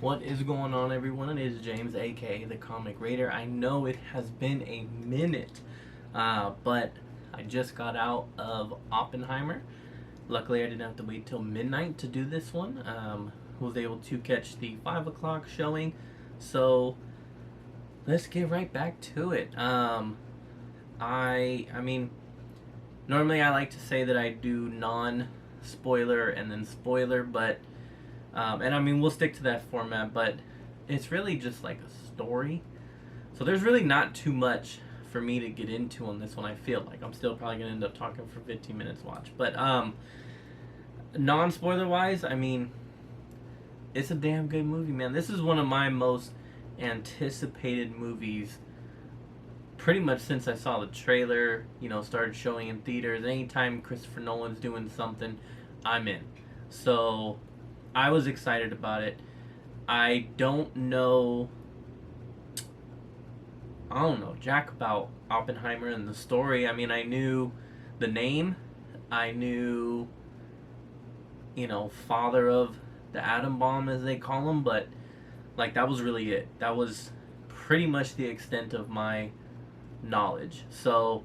What is going on, everyone? It is James, aka the Comic Raider. I know it has been a minute, but I just got out of Oppenheimer. Luckily, I didn't have to wait till midnight to do this one. Was able to catch the 5 o'clock showing, so let's get right back to it. I mean, normally I like to say that I do non-spoiler and then spoiler, but and I mean, we'll stick to that format, but it's really just like a story. So there's really not too much for me to get into on this one. I feel like I'm still probably gonna end up talking for 15 minutes watch, but non-spoiler wise, I mean, it's a damn good movie, man. This is one of my most anticipated movies pretty much since I saw the trailer, started showing in theaters. Anytime Christopher Nolan's doing something, I'm in. So I was excited about it. I don't know jack about Oppenheimer and the story. I mean, I knew the name. I knew, father of the atom bomb, as they call him, but like that was really it. That was pretty much the extent of my knowledge. So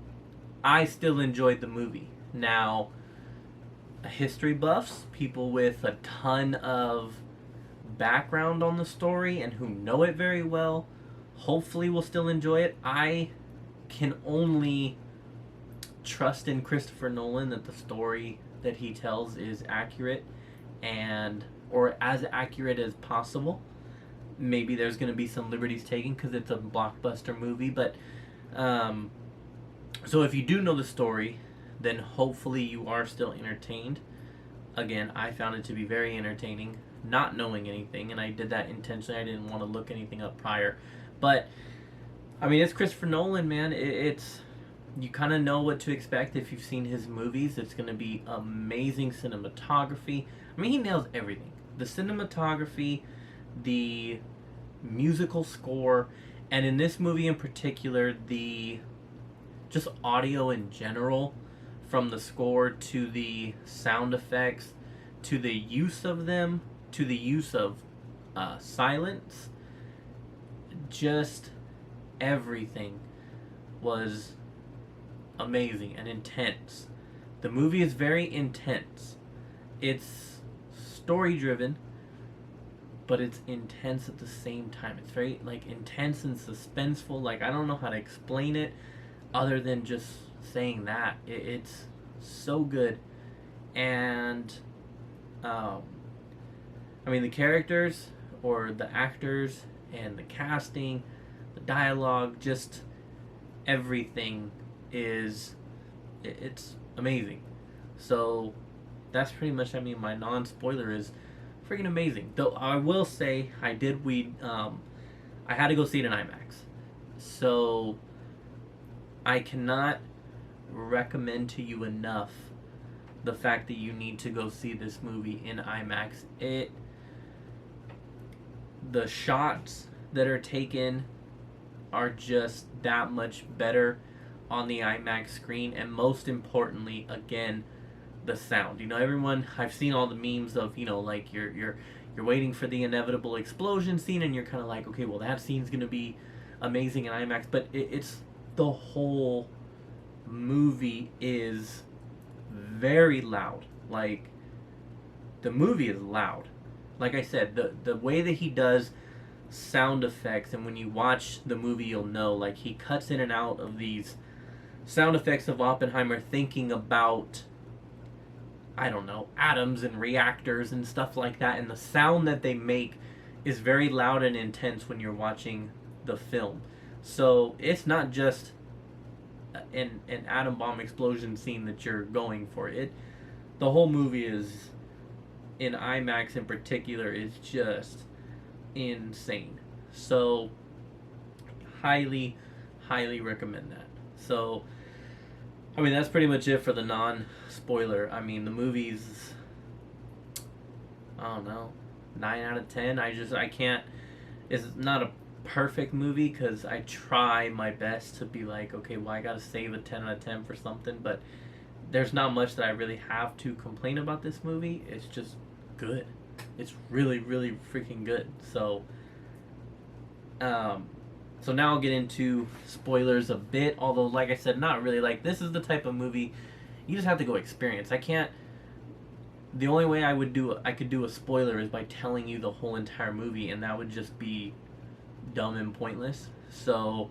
I still enjoyed the movie. Now, history buffs, people with a ton of background on the story and who know it very well, hopefully will still enjoy it. I can only trust in Christopher Nolan that the story that he tells is accurate, or as accurate as possible. Maybe there's going to be some liberties taken because it's a blockbuster movie, but so if you do know the story, then hopefully you are still entertained. Again, I found it to be very entertaining, not knowing anything, and I did that intentionally. I didn't want to look anything up prior. But, I mean, it's Christopher Nolan, man. It's you kind of know what to expect if you've seen his movies. It's going to be amazing cinematography. I mean, he nails everything. The cinematography, the musical score, and in this movie in particular, the just audio in general, from the score to the sound effects, to the use of them, to the use of silence, just everything was amazing and intense. The movie is very intense. It's story driven, but it's intense at the same time. It's very intense and suspenseful. I don't know how to explain it other than just saying that. It's so good. And I mean, the characters or the actors and the casting, the dialogue, just everything it's amazing. So that's pretty much, my non-spoiler is freaking amazing. Though I will say I had to go see it in IMAX. So I cannot recommend to you enough the fact that you need to go see this movie in IMAX. The shots that are taken are just that much better on the IMAX screen, and most importantly, again, the sound. Everyone, I've seen all the memes of, you're waiting for the inevitable explosion scene, and you're kind of like, okay, well, that scene's gonna be amazing in IMAX, but it's the whole movie is very loud. The movie is loud. Like I said, the way that he does sound effects, and when you watch the movie you'll know, he cuts in and out of these sound effects of Oppenheimer, thinking about, I don't know, atoms and reactors and stuff like that, and the sound that they make is very loud and intense when you're watching the film. So it's not just an atom bomb explosion scene that you're going for. The whole movie is, in IMAX in particular, is just insane. So highly recommend that. So I mean, that's pretty much it for the non-spoiler. I mean, the movie's, I don't know, 9 out of 10. I can't, it's not a perfect movie because I try my best to be like, okay, well, I gotta save a 10 out of 10 for something, but there's not much that I really have to complain about this movie. It's just good. it's really, really freaking good. Um, so now I'll get into spoilers a bit. Although, like I said, not really. Like, this is the type of movie you just have to go experience. I can't. The only way I could do a spoiler is by telling you the whole entire movie, and that would just be dumb and pointless. So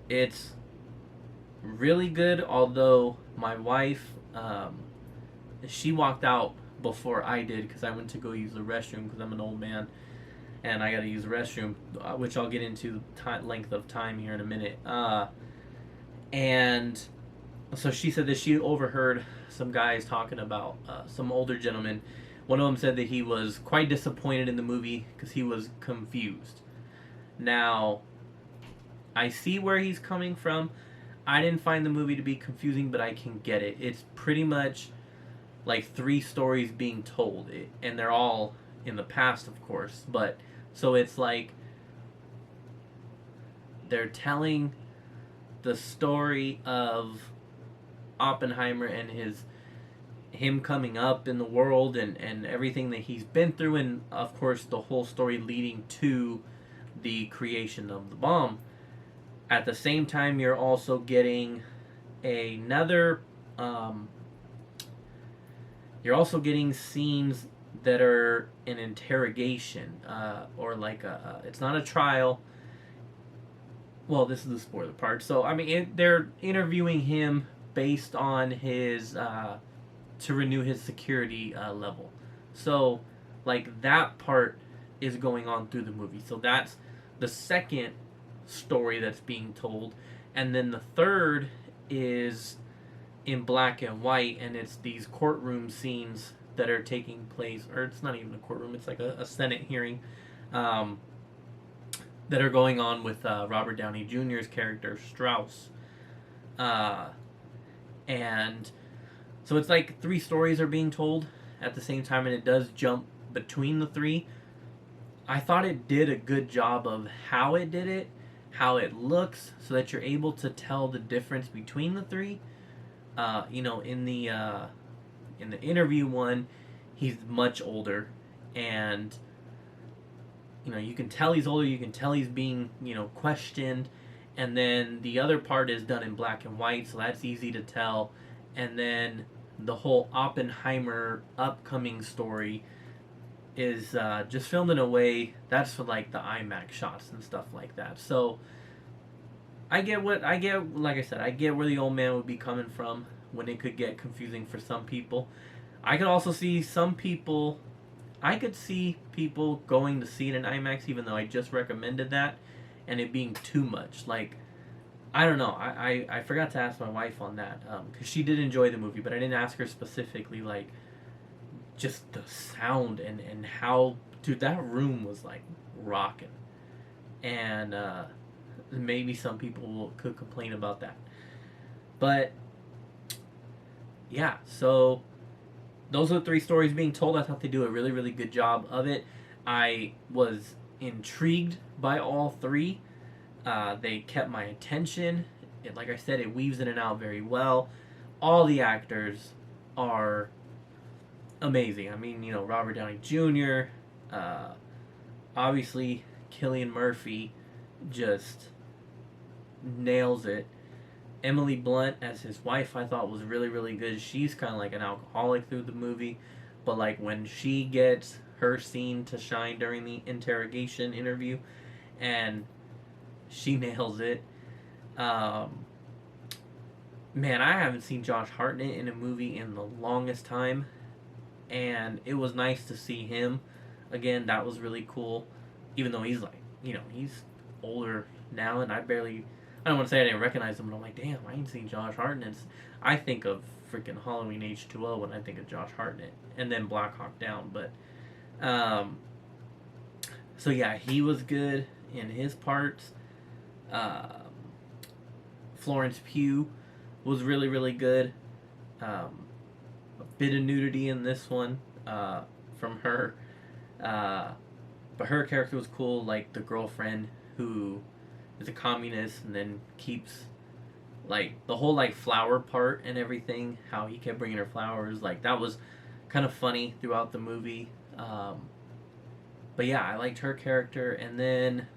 it's really good. Although my wife, she walked out before I did because I went to go use the restroom because I'm an old man and I got to use the restroom, which I'll get into length of time here in a minute. And so she said that she overheard some guys talking about some older gentlemen. One of them said that he was quite disappointed in the movie because he was confused. Now, I see where he's coming from. I didn't find the movie to be confusing, but I can get it. It's pretty much like three stories being told, and they're all in the past, of course. But so it's like they're telling the story of Oppenheimer and him coming up in the world and everything that he's been through, and of course the whole story leading to the creation of the bomb. At the same time, you're also getting another. You're also getting scenes that are an interrogation, or like it's not a trial. Well, this is the spoiler part. So I mean, they're interviewing him based on his to renew his security level. So like that part is going on through the movie. So that's the second story that's being told, and then the third is in black and white, and it's these courtroom scenes that are taking place, or it's not even a courtroom, it's like a Senate hearing, that are going on with Robert Downey Jr.'s character Strauss, and so it's like three stories are being told at the same time, and it does jump between the three. I thought it did a good job of how it did it, how it looks, so that you're able to tell the difference between the three. In the interview one, he's much older, and you can tell he's older. You can tell he's being questioned, and then the other part is done in black and white, so that's easy to tell. And then the whole Oppenheimer upcoming story is just filmed in a way that's for like the IMAX shots and stuff like that. So I get. Like I said, I get where the old man would be coming from when it could get confusing for some people. I could also see I could see people going to see it in IMAX, even though I just recommended that, and it being too much. Like, I don't know. I forgot to ask my wife on that, because she did enjoy the movie, but I didn't ask her specifically, like, just the sound and how, dude, that room was like rocking, and maybe some people could complain about that, but yeah. So those are the three stories being told. I thought they do a really, really good job of it. I was intrigued by all three. They kept my attention. Like I said, it weaves in and out very well. All the actors are amazing. I mean, Robert Downey Jr., obviously Cillian Murphy just nails it. Emily Blunt as his wife, I thought was really, really good. She's kind of like an alcoholic through the movie, but like when she gets her scene to shine during the interrogation interview, and she nails it. Man, I haven't seen Josh Hartnett in a movie in the longest time, and it was nice to see him again. That was really cool, even though he's like, he's older now, and I don't want to say I didn't recognize him, but I'm like, damn, I ain't seen Josh Hartnett. I think of freaking Halloween H2O when I think of Josh Hartnett, and then Black Hawk Down. But, so yeah, he was good in his parts. Florence Pugh was really, really good. A bit of nudity in this one from her. But her character was cool, like the girlfriend who is a communist and then keeps, like, the whole, like, flower part and everything, how he kept bringing her flowers, like, that was kind of funny throughout the movie. But yeah, I liked her character. And then,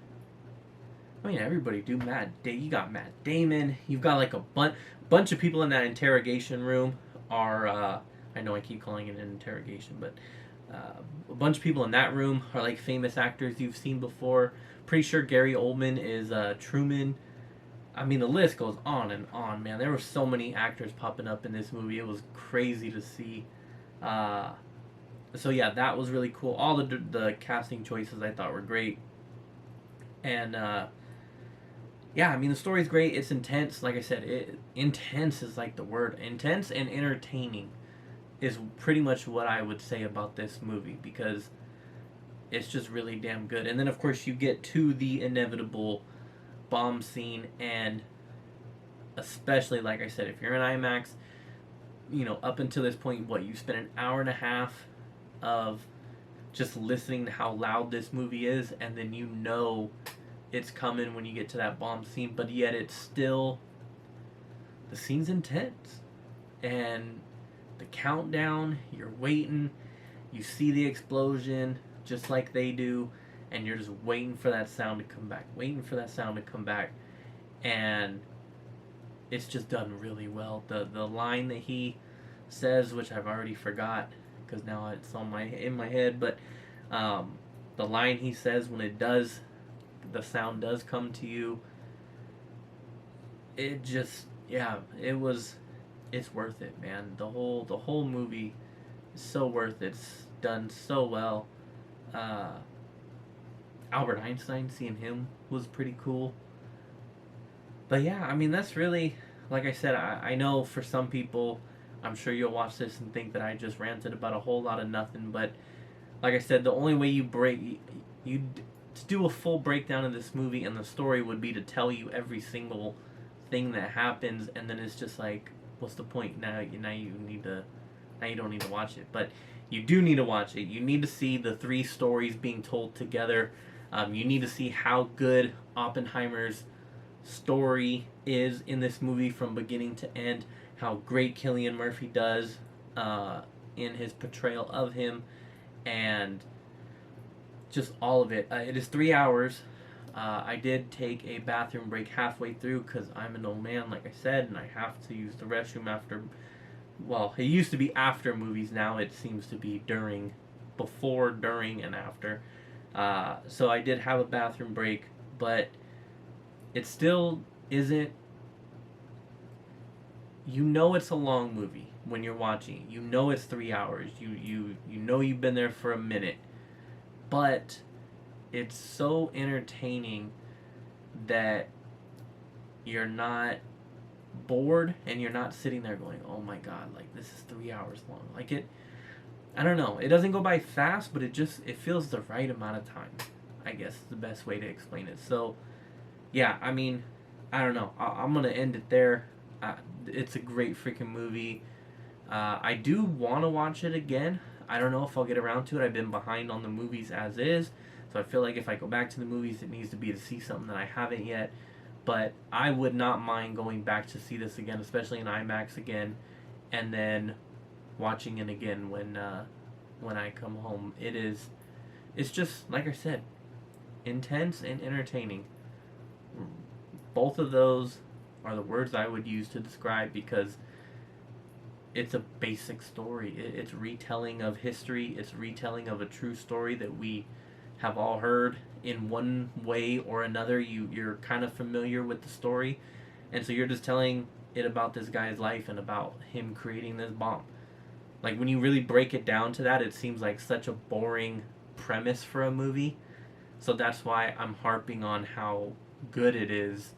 I mean, everybody do. You got Matt Damon. You've got like a bunch of people in that interrogation room are. I know I keep calling it an interrogation, but a bunch of people in that room are like famous actors you've seen before. Pretty sure Gary Oldman is Truman. I mean, the list goes on and on, man. There were so many actors popping up in this movie. It was crazy to see. So yeah, that was really cool. All the casting choices I thought were great. And yeah, I mean, the story's great. It's intense. Like I said, intense is like the word. Intense and entertaining is pretty much what I would say about this movie, because it's just really damn good. And then, of course, you get to the inevitable bomb scene, and especially, like I said, if you're in IMAX, you know, up until this point, you spent an hour and a half of just listening to how loud this movie is, and then you know it's coming when you get to that bomb scene, but yet it's still, the scene's intense. And the countdown, you're waiting, you see the explosion just like they do, and you're just waiting for that sound to come back, and it's just done really well. The line that he says, which I've already forgot because now it's in my head, but the line he says when the sound does come to you, it just, yeah, it's worth it, man. The whole movie is so worth it. It's done so well. Albert Einstein, seeing him was pretty cool. But yeah, I mean, that's really, like I said, I know for some people, I'm sure you'll watch this and think that I just ranted about a whole lot of nothing, but like I said, the only way you to do a full breakdown of this movie and the story would be to tell you every single thing that happens, and then it's just like, what's the point? Now you don't need to watch it. But you do need to watch it. You need to see the three stories being told together. You need to see how good Oppenheimer's story is in this movie from beginning to end. How great Cillian Murphy does in his portrayal of him, and just all of it. It is 3 hours. I did take a bathroom break halfway through because I'm an old man, like I said, and I have to use the restroom after. Well, it used to be after movies. Now it seems to be before, during, and after. So I did have a bathroom break, but it still isn't. You know it's a long movie when you're watching. You know it's 3 hours. You know you've been there for a minute, but it's so entertaining that you're not bored and you're not sitting there going, oh my god, like this is 3 hours long. Like I don't know, it doesn't go by fast, but it feels the right amount of time, I guess is the best way to explain it. So yeah, I mean, I don't know, I'm gonna end it there. It's a great freaking movie. I do want to watch it again. I don't know if I'll get around to it. I've been behind on the movies as is, so I feel like if I go back to the movies, it needs to be to see something that I haven't yet. But I would not mind going back to see this again, especially in IMAX again, and then watching it again when I come home. It's just, like I said, intense and entertaining. Both of those are the words I would use to describe, because it's a basic story. It's retelling of history. It's retelling of a true story that we have all heard in one way or another. You're kind of familiar with the story, and so you're just telling it about this guy's life and about him creating this bomb. Like, when you really break it down to that, it seems like such a boring premise for a movie. So that's why I'm harping on how good it is,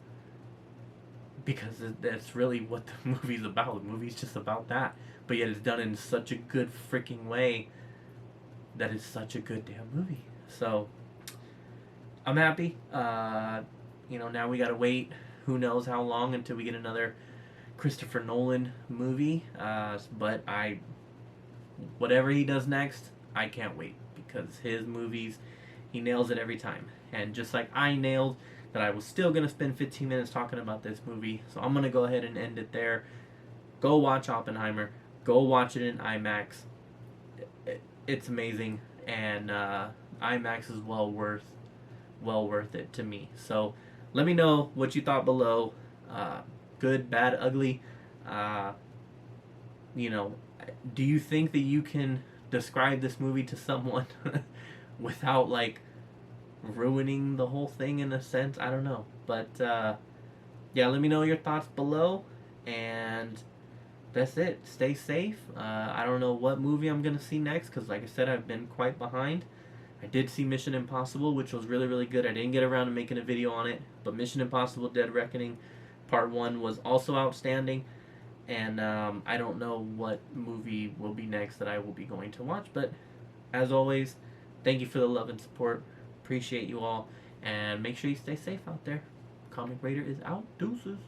because that's really what the movie's about. The movie's just about that, but yet it's done in such a good freaking way that it's such a good damn movie. So I'm happy. Now we gotta wait who knows how long until we get another Christopher Nolan movie. But whatever he does next, I can't wait, because his movies, he nails it every time. And just like I nailed that I was still going to spend 15 minutes talking about this movie, so I'm going to go ahead and end it there. Go watch Oppenheimer. Go watch it in IMAX. it's amazing, and IMAX is well worth it to me. So let me know what you thought below. Good, bad, ugly. Uh, you know, do you think that you can describe this movie to someone without like ruining the whole thing in a sense? I don't know, but yeah, let me know your thoughts below, and that's it. Stay safe. I don't know what movie I'm gonna see next because, like I said, I've been quite behind. I did see Mission Impossible, which was really, really good. I didn't get around to making a video on it, but Mission Impossible Dead Reckoning Part 1 was also outstanding. And I don't know what movie will be next that I will be going to watch. But as always, thank you for the love and support. Appreciate you all. And make sure you stay safe out there. Comic Raider is out. Deuces.